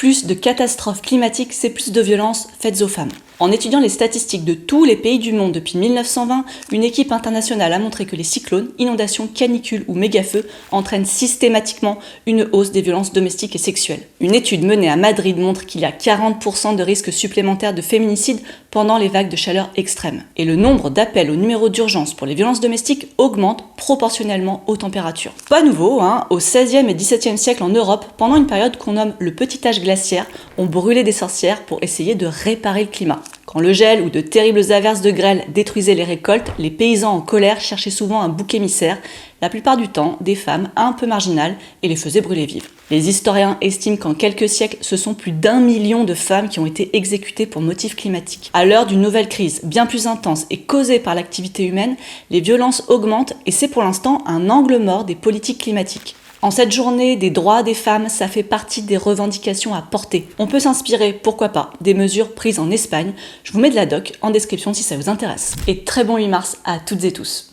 plus de catastrophes climatiques, c'est plus de violences faites aux femmes. En étudiant les statistiques de tous les pays du monde depuis 1920, une équipe internationale a montré que les cyclones, inondations, canicules ou mégafeux entraînent systématiquement une hausse des violences domestiques et sexuelles. Une étude menée à Madrid montre qu'il y a 40% de risques supplémentaires de féminicide pendant les vagues de chaleur extrêmes. Et le nombre d'appels au numéro d'urgence pour les violences domestiques augmente proportionnellement aux températures. Pas nouveau, au XVIe et XVIIe siècle en Europe, pendant une période qu'on nomme le petit âge glaciaire, on brûlait des sorcières pour essayer de réparer le climat. Quand le gel ou de terribles averses de grêle détruisaient les récoltes, les paysans en colère cherchaient souvent un bouc émissaire, la plupart du temps des femmes un peu marginales, et les faisaient brûler vives. Les historiens estiment qu'en quelques siècles, ce sont plus d'1 million de femmes qui ont été exécutées pour motifs climatiques. À l'heure d'une nouvelle crise bien plus intense et causée par l'activité humaine, les violences augmentent et c'est pour l'instant un angle mort des politiques climatiques. En cette journée des droits des femmes, ça fait partie des revendications à porter. On peut s'inspirer, pourquoi pas, des mesures prises en Espagne. Je vous mets de la doc en description si ça vous intéresse. Et très bon 8 mars à toutes et tous.